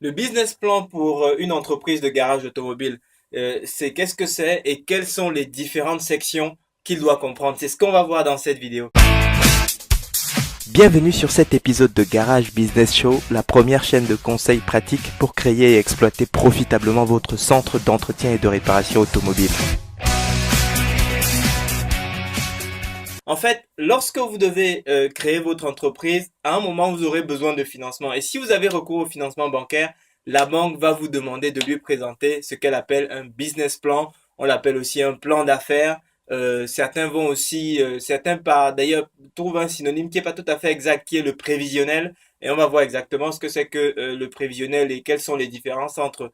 Le business plan pour une entreprise de garage automobile, c'est qu'est-ce que c'est et quelles sont les différentes sections qu'il doit comprendre. C'est ce qu'on va voir dans cette vidéo. Bienvenue sur cet épisode de Garage Business Show, la première chaîne de conseils pratiques pour créer et exploiter profitablement votre centre d'entretien et de réparation automobile. En fait, lorsque vous devez créer votre entreprise, à un moment, vous aurez besoin de financement. Et si vous avez recours au financement bancaire, la banque va vous demander de lui présenter ce qu'elle appelle un business plan. On l'appelle aussi un plan d'affaires. Certains vont aussi, d'ailleurs trouvent un synonyme qui est pas tout à fait exact, qui est le prévisionnel. Et on va voir exactement ce que c'est que le prévisionnel et quelles sont les différences entre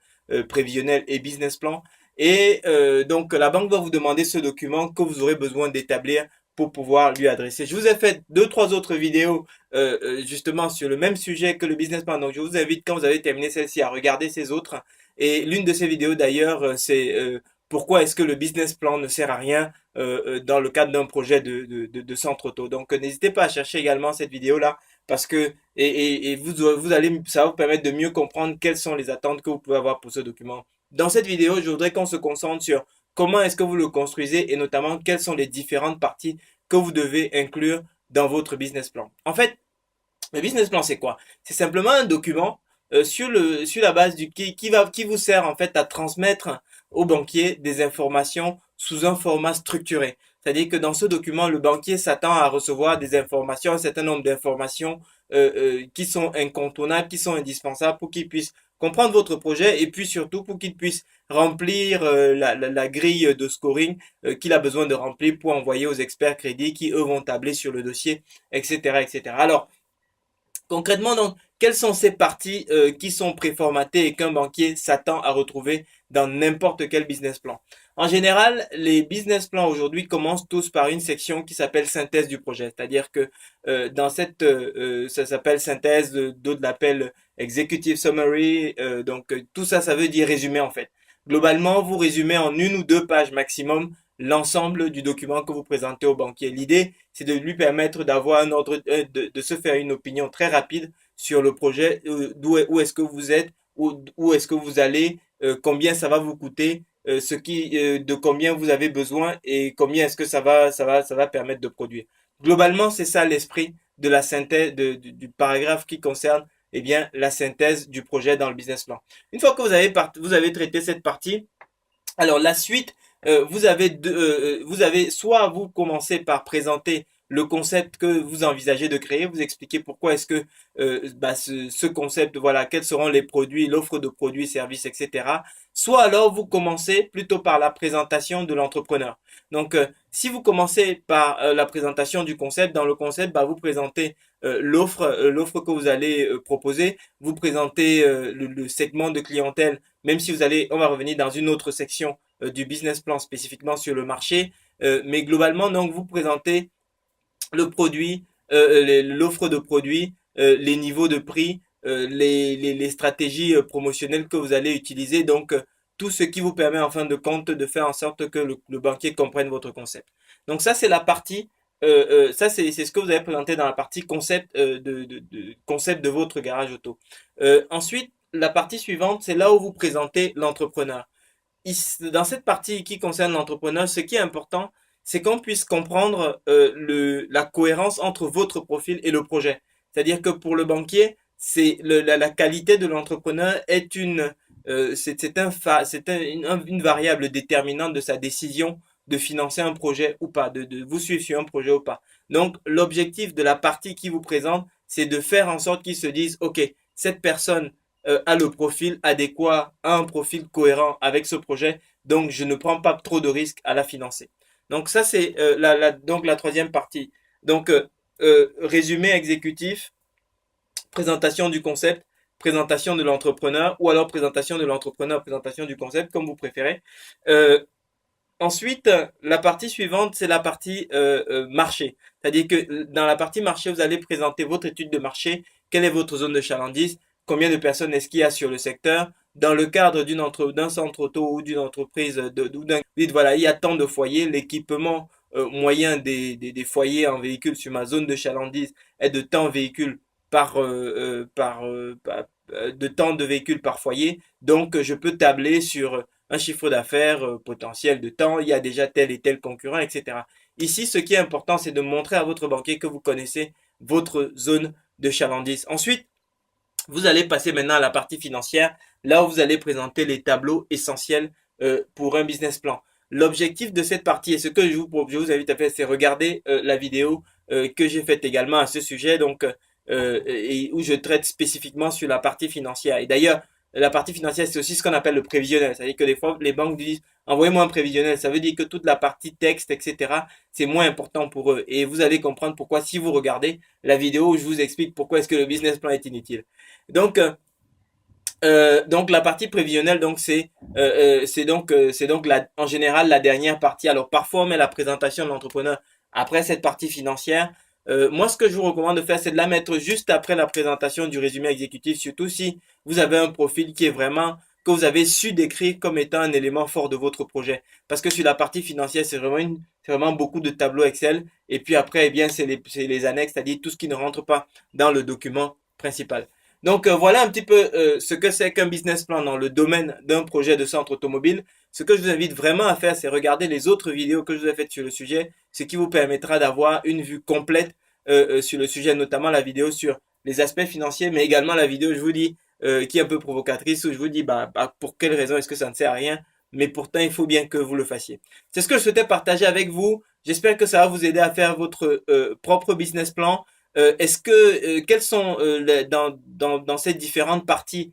prévisionnel et business plan. Et donc la banque va vous demander ce document que vous aurez besoin d'établir pour pouvoir lui adresser. Je vous ai fait deux, trois autres vidéos justement sur le même sujet que le business plan. Donc je vous invite, quand vous avez terminé celle-ci, à regarder ces autres. Et l'une de ces vidéos d'ailleurs, c'est pourquoi est-ce que le business plan ne sert à rien dans le cadre d'un projet de centre auto. Donc n'hésitez pas à chercher également cette vidéo-là parce que vous allez, ça va vous permettre de mieux comprendre quelles sont les attentes que vous pouvez avoir pour ce document. Dans cette vidéo, je voudrais qu'on se concentre sur comment est-ce que vous le construisez et notamment quelles sont les différentes parties que vous devez inclure dans votre business plan. En fait, le business plan, c'est quoi? C'est simplement un document sur la base qui vous sert en fait à transmettre au banquier des informations sous un format structuré. C'est-à-dire que dans ce document, le banquier s'attend à recevoir des informations, un certain nombre d'informations qui sont incontournables, qui sont indispensables pour qu'il puisse comprendre votre projet et puis surtout pour qu'il puisse remplir la grille de scoring qu'il a besoin de remplir pour envoyer aux experts crédits qui, eux, vont tabler sur le dossier, etc., etc. Alors, concrètement, donc, quelles sont ces parties qui sont préformatées et qu'un banquier s'attend à retrouver dans n'importe quel business plan? En général, les business plans aujourd'hui commencent tous par une section qui s'appelle synthèse du projet. C'est-à-dire que ça s'appelle synthèse, d'autres l'appellent executive summary. Donc tout ça, ça veut dire résumé en fait. Globalement, vous résumez en une ou deux pages maximum l'ensemble du document que vous présentez au banquier. L'idée, c'est de lui permettre d'avoir un ordre, de se faire une opinion très rapide sur le projet, où est-ce que vous êtes, où est-ce que vous allez, combien ça va vous coûter, de combien vous avez besoin et combien est-ce que ça va permettre de produire. Globalement, c'est ça l'esprit de la synthèse du paragraphe qui concerne eh bien la synthèse du projet dans le business plan. Une fois que vous avez traité cette partie, alors la suite, vous avez soit vous commencez par présenter le concept que vous envisagez de créer, vous expliquez pourquoi est-ce que ce concept, voilà, quels seront les produits, l'offre de produits, services, etc. Soit alors vous commencez plutôt par la présentation de l'entrepreneur. Donc si vous commencez par la présentation du concept, dans le concept, vous présentez l'offre que vous allez proposer, vous présentez le segment de clientèle, même si on va revenir dans une autre section du business plan spécifiquement sur le marché, mais globalement donc vous présentez le produit, l'offre de produits, les niveaux de prix, les stratégies promotionnelles que vous allez utiliser, donc tout ce qui vous permet en fin de compte de faire en sorte que le banquier comprenne votre concept. Donc ça c'est la partie, ça c'est ce que vous avez présenté dans la partie concept concept de votre garage auto. Ensuite la partie suivante c'est là où vous présentez l'entrepreneur. Dans cette partie qui concerne l'entrepreneur, ce qui est important, c'est qu'on puisse comprendre la cohérence entre votre profil et le projet. C'est-à-dire que pour le banquier, la qualité de l'entrepreneur est une variable déterminante de sa décision de financer un projet ou pas, de vous suivre sur un projet ou pas. Donc, l'objectif de la partie qui vous présente, c'est de faire en sorte qu'ils se disent, OK, cette personne a le profil adéquat, a un profil cohérent avec ce projet, donc je ne prends pas trop de risques à la financer. Donc ça c'est donc la troisième partie. Donc résumé exécutif, présentation du concept, présentation de l'entrepreneur ou alors présentation de l'entrepreneur, présentation du concept comme vous préférez. Ensuite, la partie suivante, c'est la partie marché. C'est-à-dire que dans la partie marché, vous allez présenter votre étude de marché, quelle est votre zone de chalandise, combien de personnes est-ce qu'il y a sur le secteur, dans le cadre d'un centre auto ou d'une entreprise, voilà, il y a tant de foyers, l'équipement moyen des foyers en véhicule sur ma zone de chalandise est de tant véhicules par de temps de véhicule par foyer. Donc, je peux tabler sur un chiffre d'affaires potentiel de temps. Il y a déjà tel et tel concurrent, etc. Ici, ce qui est important, c'est de montrer à votre banquier que vous connaissez votre zone de chalandise. Ensuite, vous allez passer maintenant à la partie financière, là où vous allez présenter les tableaux essentiels pour un business plan. L'objectif de cette partie, et ce que je vous invite à faire, c'est regarder la vidéo que j'ai faite également à ce sujet, donc et où je traite spécifiquement sur la partie financière. Et d'ailleurs, la partie financière, c'est aussi ce qu'on appelle le prévisionnel. C'est-à-dire que des fois, les banques disent, envoyez-moi un prévisionnel. Ça veut dire que toute la partie texte, etc., c'est moins important pour eux. Et vous allez comprendre pourquoi si vous regardez la vidéo où je vous explique pourquoi est-ce que le business plan est inutile. Donc la partie prévisionnelle, donc c'est en général la dernière partie. Alors parfois on met la présentation de l'entrepreneur après cette partie financière. Moi, ce que je vous recommande de faire, c'est de la mettre juste après la présentation du résumé exécutif, surtout si vous avez un profil qui est vraiment, que vous avez su décrire comme étant un élément fort de votre projet. Parce que sur la partie financière, c'est vraiment beaucoup de tableaux Excel. Et puis après, eh bien, c'est les annexes, c'est-à-dire tout ce qui ne rentre pas dans le document principal. Donc voilà un petit peu ce que c'est qu'un business plan dans le domaine d'un projet de centre automobile. Ce que je vous invite vraiment à faire, c'est regarder les autres vidéos que je vous ai faites sur le sujet, ce qui vous permettra d'avoir une vue complète sur le sujet, notamment la vidéo sur les aspects financiers, mais également la vidéo, je vous dis, qui est un peu provocatrice, où je vous dis, pour quelle raison est-ce que ça ne sert à rien, mais pourtant, il faut bien que vous le fassiez. C'est ce que je souhaitais partager avec vous. J'espère que ça va vous aider à faire votre propre business plan. Quelles sont dans ces différentes parties,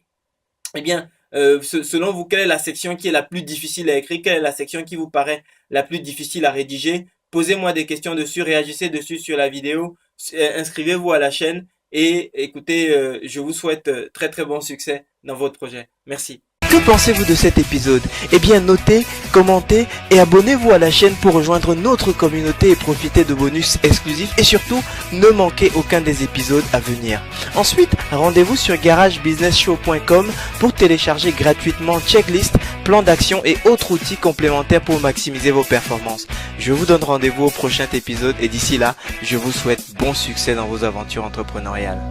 eh bien, selon vous, quelle est la section qui est la plus difficile à écrire? Quelle est la section qui vous paraît la plus difficile à rédiger? Posez-moi des questions dessus, réagissez dessus sur la vidéo, inscrivez-vous à la chaîne et écoutez, je vous souhaite très très bon succès dans votre projet. Merci. Que pensez-vous de cet épisode? Eh bien, notez, commentez et abonnez-vous à la chaîne pour rejoindre notre communauté et profiter de bonus exclusifs et surtout, ne manquez aucun des épisodes à venir. Ensuite, rendez-vous sur garagebusinessshow.com pour télécharger gratuitement checklist, plan d'action et autres outils complémentaires pour maximiser vos performances. Je vous donne rendez-vous au prochain épisode et d'ici là, je vous souhaite bon succès dans vos aventures entrepreneuriales.